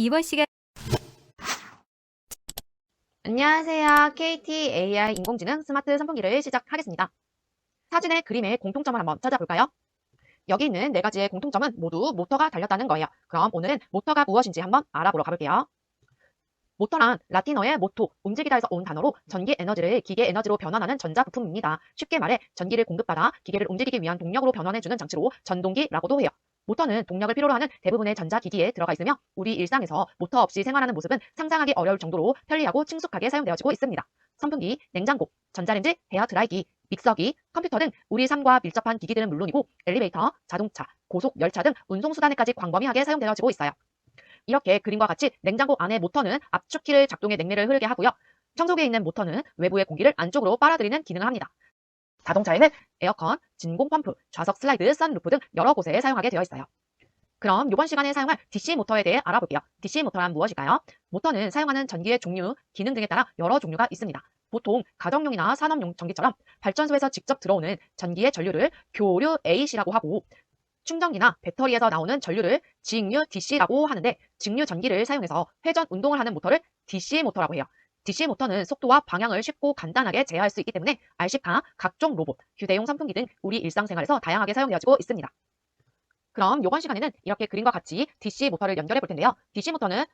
이번 시간 안녕하세요. KT AI 인공지능 스마트 선풍기를 시작하겠습니다. 사진의 그림의 공통점을 한번 찾아볼까요? 여기 있는 네 가지의 공통점은 모두 모터가 달렸다는 거예요. 그럼 오늘은 모터가 무엇인지 한번 알아보러 가볼게요. 모터란 라틴어의 모토, 움직이다에서 온 단어로 전기 에너지를 기계 에너지로 변환하는 전자 부품입니다. 쉽게 말해 전기를 공급받아 기계를 움직이기 위한 동력으로 변환해주는 장치로 전동기라고도 해요. 모터는 동력을 필요로 하는 대부분의 전자기기에 들어가 있으며 우리 일상에서 모터 없이 생활하는 모습은 상상하기 어려울 정도로 편리하고 친숙하게 사용되어지고 있습니다. 선풍기, 냉장고, 전자레인지, 헤어드라이기, 믹서기, 컴퓨터 등 우리 삶과 밀접한 기기들은 물론이고 엘리베이터, 자동차, 고속 열차 등 운송수단에까지 광범위하게 사용되어지고 있어요. 이렇게 그림과 같이 냉장고 안의 모터는 압축키를 작동해 냉매를 흐르게 하고요. 청소기에 있는 모터는 외부의 공기를 안쪽으로 빨아들이는 기능을 합니다. 자동차에는 에어컨, 진공 펌프, 좌석 슬라이드, 선루프 등 여러 곳에 사용하게 되어 있어요. 그럼 이번 시간에 사용할 DC 모터에 대해 알아볼게요. DC 모터란 무엇일까요? 모터는 사용하는 전기의 종류, 기능 등에 따라 여러 종류가 있습니다. 보통 가정용이나 산업용 전기처럼 발전소에서 직접 들어오는 전기의 전류를 교류 AC라고 하고 충전기나 배터리에서 나오는 전류를 직류 DC라고 하는데 직류 전기를 사용해서 회전 운동을 하는 모터를 DC 모터라고 해요. DC 모터는 속도와 방향을 쉽고 간단하게 제어할 수 있기 때문에 RC카, 각종 로봇, 휴대용 선풍기 등 우리 일상생활에서 다양하게 사용되어지고 있습니다. 그럼 이번 시간에는 이렇게 그림과 같이 DC 모터를 연결해 볼 텐데요. DC 모터는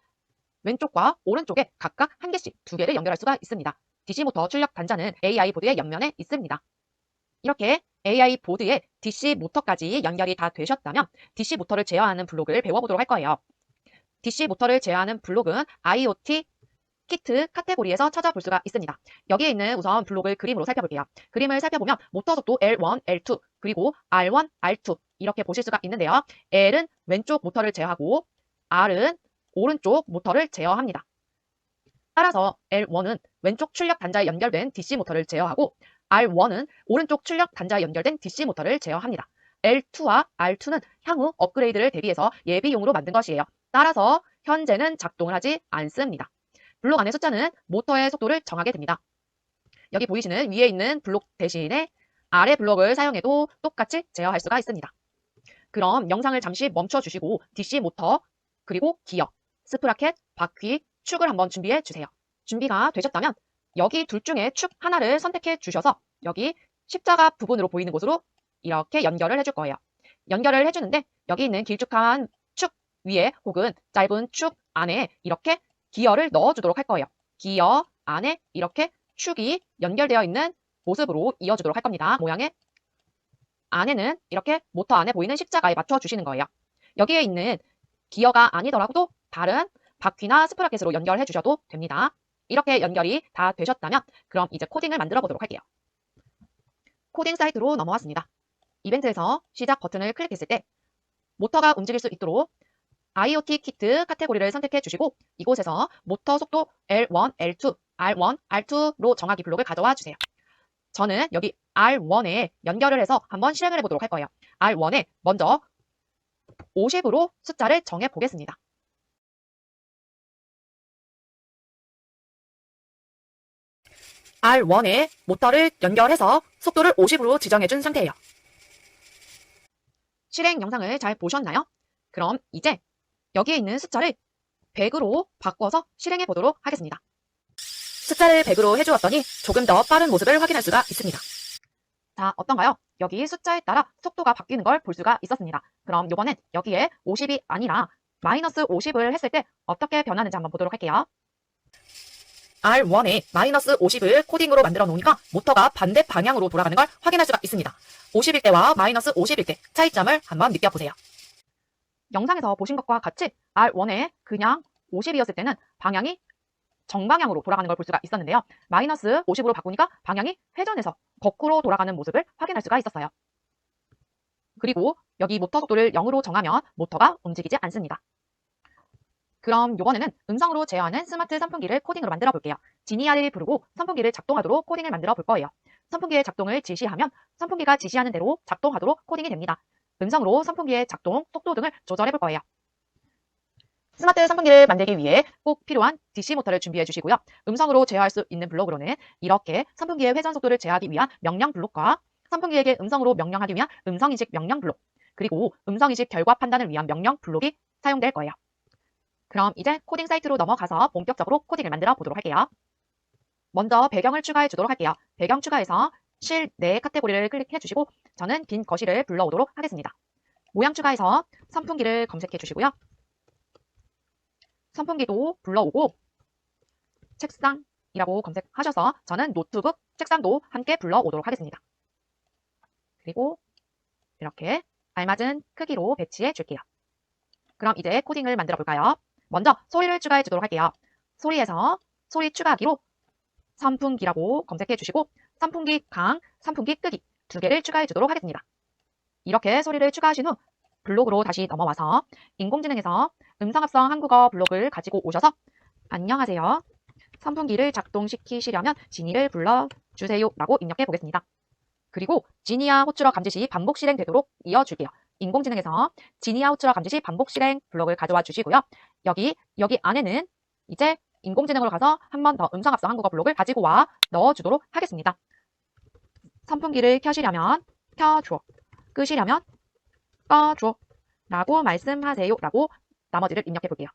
왼쪽과 오른쪽에 각각 한 개씩 두 개를 연결할 수가 있습니다. DC 모터 출력 단자는 AI 보드의 옆면에 있습니다. 이렇게 AI 보드에 DC 모터까지 연결이 다 되셨다면 DC 모터를 제어하는 블록을 배워보도록 할 거예요. DC 모터를 제어하는 블록은 IoT 키트 카테고리에서 찾아볼 수가 있습니다. 여기에 있는 우선 블록을 그림으로 살펴볼게요. 그림을 살펴보면 모터 속도 L1, L2, 그리고 R1, R2 이렇게 보실 수가 있는데요. L은 왼쪽 모터를 제어하고 R은 오른쪽 모터를 제어합니다. 따라서 L1은 왼쪽 출력 단자에 연결된 DC 모터를 제어하고 R1은 오른쪽 출력 단자에 연결된 DC 모터를 제어합니다. L2와 R2는 향후 업그레이드를 대비해서 예비용으로 만든 것이에요. 따라서 현재는 작동을 하지 않습니다. 블록 안의 숫자는 모터의 속도를 정하게 됩니다. 여기 보이시는 위에 있는 블록 대신에 아래 블록을 사용해도 똑같이 제어할 수가 있습니다. 그럼 영상을 잠시 멈춰주시고 DC 모터, 그리고 기어, 스프라켓, 바퀴, 축을 한번 준비해 주세요. 준비가 되셨다면 여기 둘 중에 축 하나를 선택해 주셔서 여기 십자가 부분으로 보이는 곳으로 이렇게 연결을 해줄 거예요. 연결을 해주는데 여기 있는 길쭉한 축 위에 혹은 짧은 축 안에 이렇게 기어를 넣어주도록 할 거예요. 기어 안에 이렇게 축이 연결되어 있는 모습으로 이어주도록 할 겁니다. 모양의 안에는 이렇게 모터 안에 보이는 십자가에 맞춰주시는 거예요. 여기에 있는 기어가 아니더라도 다른 바퀴나 스프라켓으로 연결해 주셔도 됩니다. 이렇게 연결이 다 되셨다면 그럼 이제 코딩을 만들어 보도록 할게요. 코딩 사이트로 넘어왔습니다. 이벤트에서 시작 버튼을 클릭했을 때 모터가 움직일 수 있도록 IoT 키트 카테고리를 선택해 주시고 이곳에서 모터 속도 L1, L2, R1, R2로 정하기 블록을 가져와 주세요. 저는 여기 R1에 연결을 해서 한번 실행을 해보도록 할 거예요. R1에 먼저 50으로 숫자를 정해 보겠습니다. R1에 모터를 연결해서 속도를 50으로 지정해준 상태예요. 실행 영상을 잘 보셨나요? 그럼 이제 여기에 있는 숫자를 100으로 바꿔서 실행해 보도록 하겠습니다. 숫자를 100으로 해주었더니 조금 더 빠른 모습을 확인할 수가 있습니다. 자, 어떤가요? 여기 숫자에 따라 속도가 바뀌는 걸 볼 수가 있었습니다. 그럼 이번엔 여기에 50이 아니라 마이너스 50을 했을 때 어떻게 변하는지 한번 보도록 할게요. R1에 마이너스 50을 코딩으로 만들어 놓으니까 모터가 반대 방향으로 돌아가는 걸 확인할 수가 있습니다. 50일 때와 마이너스 50일 때 차이점을 한번 느껴보세요. 영상에서 보신 것과 같이 R1에 그냥 50이었을 때는 방향이 정방향으로 돌아가는 걸 볼 수가 있었는데요. 마이너스 50으로 바꾸니까 방향이 회전해서 거꾸로 돌아가는 모습을 확인할 수가 있었어요. 그리고 여기 모터 속도를 0으로 정하면 모터가 움직이지 않습니다. 그럼 이번에는 음성으로 제어하는 스마트 선풍기를 코딩으로 만들어 볼게요. 지니아를 부르고 선풍기를 작동하도록 코딩을 만들어 볼 거예요. 선풍기의 작동을 지시하면 선풍기가 지시하는 대로 작동하도록 코딩이 됩니다. 음성으로 선풍기의 작동, 속도 등을 조절해 볼 거예요. 스마트 선풍기를 만들기 위해 꼭 필요한 DC 모터를 준비해 주시고요. 음성으로 제어할 수 있는 블록으로는 이렇게 선풍기의 회전 속도를 제어하기 위한 명령 블록과 선풍기에게 음성으로 명령하기 위한 음성인식 명령 블록, 그리고 음성인식 결과 판단을 위한 명령 블록이 사용될 거예요. 그럼 이제 코딩 사이트로 넘어가서 본격적으로 코딩을 만들어 보도록 할게요. 먼저 배경을 추가해 주도록 할게요. 배경 추가해서 실내 카테고리를 클릭해 주시고 저는 빈 거실을 불러오도록 하겠습니다. 모양 추가해서 선풍기를 검색해 주시고요. 선풍기도 불러오고 책상이라고 검색하셔서 저는 노트북, 책상도 함께 불러오도록 하겠습니다. 그리고 이렇게 알맞은 크기로 배치해 줄게요. 그럼 이제 코딩을 만들어 볼까요? 먼저 소리를 추가해 주도록 할게요. 소리에서 소리 추가하기로 선풍기라고 검색해 주시고 선풍기 강, 선풍기 끄기 두 개를 추가해 주도록 하겠습니다. 이렇게 소리를 추가하신 후 블록으로 다시 넘어와서 인공지능에서 음성합성 한국어 블록을 가지고 오셔서 안녕하세요. 선풍기를 작동시키시려면 지니를 불러주세요 라고 입력해 보겠습니다. 그리고 지니와 호출어 감지 시 반복 실행되도록 이어줄게요. 인공지능에서 지니와 호출어 감지 시 반복 실행 블록을 가져와 주시고요. 여기 안에는 이제 인공지능으로 가서 한 번 더 음성합성 한국어 블록을 가지고 와 넣어주도록 하겠습니다. 선풍기를 켜시려면 켜줘, 끄시려면 꺼줘 라고 말씀하세요 라고 나머지를 입력해 볼게요.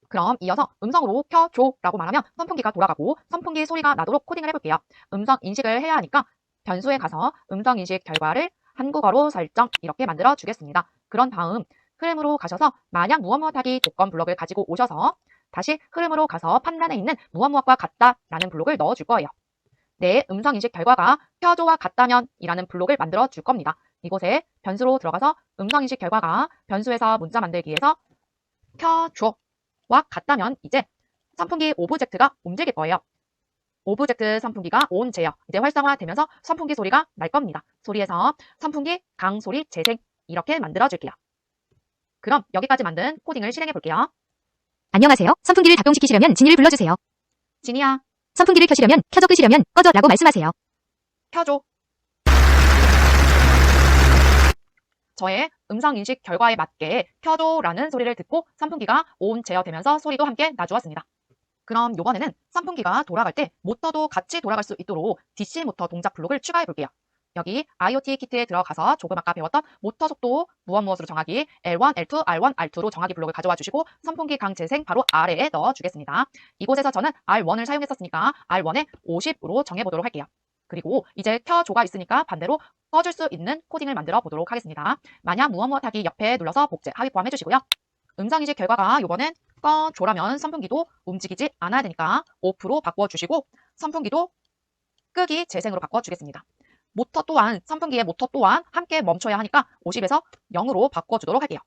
그럼 이어서 음성으로 켜줘 라고 말하면 선풍기가 돌아가고 선풍기 소리가 나도록 코딩을 해볼게요. 음성 인식을 해야 하니까 변수에 가서 음성 인식 결과를 한국어로 설정 이렇게 만들어 주겠습니다. 그런 다음 흐름으로 가셔서 만약 무엇무엇하기 조건 블록을 가지고 오셔서 다시 흐름으로 가서 판단에 있는 무엇무엇과 같다 라는 블록을 넣어 줄 거예요. 내 음성 인식 결과가 켜줘와 같다면 이라는 블록을 만들어 줄 겁니다. 이곳에 변수로 들어가서 음성 인식 결과가 변수에서 문자 만들기에서 켜줘와 같다면 이제 선풍기 오브젝트가 움직일 거예요. 오브젝트 선풍기가 온 제어 이제 활성화되면서 선풍기 소리가 날 겁니다. 소리에서 선풍기 강소리 재생 이렇게 만들어 줄게요. 그럼 여기까지 만든 코딩을 실행해 볼게요. 안녕하세요. 선풍기를 작동시키시려면 지니를 불러주세요. 지니야, 선풍기를 켜시려면 켜줘, 끄시려면 꺼져 라고 말씀하세요. 켜줘. 저의 음성 인식 결과에 맞게 켜줘라는 소리를 듣고 선풍기가 온 제어되면서 소리도 함께 나주었습니다. 그럼 요번에는 선풍기가 돌아갈 때 모터도 같이 돌아갈 수 있도록 DC 모터 동작 블록을 추가해 볼게요. 여기 IoT 키트에 들어가서 조금 아까 배웠던 모터 속도 무엇으로 정하기 L1, L2, R1, R2로 정하기 블록을 가져와 주시고 선풍기 강 재생 바로 아래에 넣어 주겠습니다. 이곳에서 저는 R1을 사용했었으니까 R1에 50으로 정해보도록 할게요. 그리고 이제 켜줘가 있으니까 반대로 꺼줄 수 있는 코딩을 만들어 보도록 하겠습니다. 만약 무엇하기 옆에 눌러서 복제, 합의 포함해 주시고요. 음성인식 결과가 이번엔 꺼줘라면 선풍기도 움직이지 않아야 되니까 오프로 바꿔주시고 선풍기도 끄기 재생으로 바꿔주겠습니다. 모터 또한 선풍기의 모터 또한 함께 멈춰야 하니까 50에서 0으로 바꿔주도록 할게요.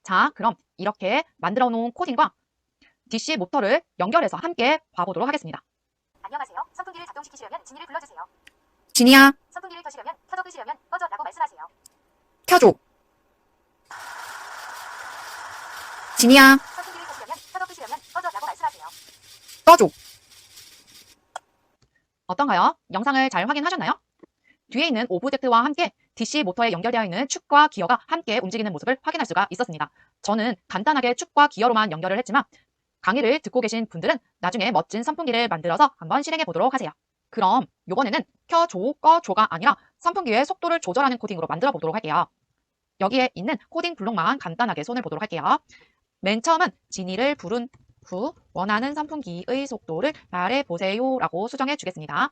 자, 그럼 이렇게 만들어 놓은 코딩과 DC 모터를 연결해서 함께 봐보도록 하겠습니다. 안녕하세요. 선풍기를 작동시키시려면 지니를 불러주세요. 지니야, 선풍기를 켜시려면 켜줘, 끄시려면 꺼져 라고 말씀하세요. 켜줘. 지니야, 선풍기를 켜시려면 켜줘, 끄시려면 꺼져 라고 말씀하세요. 꺼줘. 어떤가요? 영상을 잘 확인하셨나요? 뒤에 있는 오브젝트와 함께 DC 모터에 연결되어 있는 축과 기어가 함께 움직이는 모습을 확인할 수가 있었습니다. 저는 간단하게 축과 기어로만 연결을 했지만 강의를 듣고 계신 분들은 나중에 멋진 선풍기를 만들어서 한번 실행해 보도록 하세요. 그럼 이번에는 켜줘, 꺼줘가 아니라 선풍기의 속도를 조절하는 코딩으로 만들어 보도록 할게요. 여기에 있는 코딩 블록만 간단하게 손을 보도록 할게요. 맨 처음은 지니를 부른 후 원하는 선풍기의 속도를 말해보세요 라고 수정해 주겠습니다.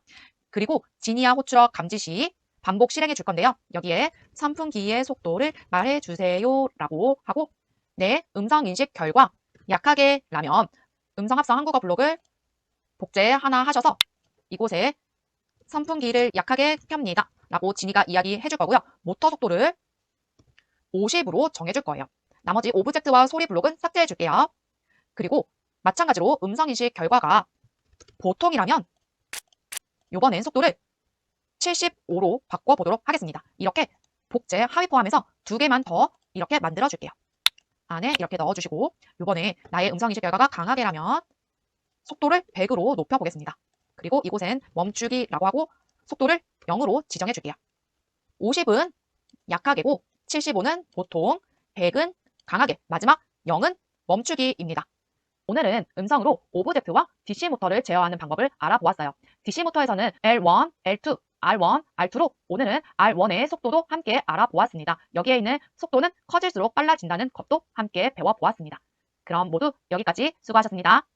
그리고 지니와 호출어 감지 시 반복 실행해 줄 건데요. 여기에 선풍기의 속도를 말해주세요 라고 하고 내 음성 인식 결과 약하게 라면 음성 합성 한국어 블록을 복제 하나 하셔서 이곳에 선풍기를 약하게 켭니다 라고 지니가 이야기해 줄 거고요. 모터 속도를 50으로 정해 줄 거예요. 나머지 오브젝트와 소리 블록은 삭제해 줄게요. 그리고 마찬가지로 음성 인식 결과가 보통이라면 이번엔 속도를 75로 바꿔보도록 하겠습니다. 이렇게 복제, 하위 포함해서 두 개만 더 이렇게 만들어 줄게요. 안에 이렇게 넣어주시고 이번에 나의 음성 인식 결과가 강하게라면 속도를 100으로 높여보겠습니다. 그리고 이곳엔 멈추기라고 하고 속도를 0으로 지정해 줄게요. 50은 약하게고 75는 보통, 100은 강하게, 마지막 0은 멈추기입니다. 오늘은 음성으로 오브젝트와 DC 모터를 제어하는 방법을 알아보았어요. DC 모터에서는 L1, L2, R1, R2로 오늘은 R1의 속도도 함께 알아보았습니다. 여기에 있는 속도는 커질수록 빨라진다는 것도 함께 배워보았습니다. 그럼 모두 여기까지 수고하셨습니다.